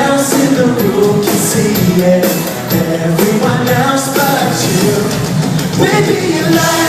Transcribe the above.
else in the room can see it. Everyone else but you. Baby, you lie.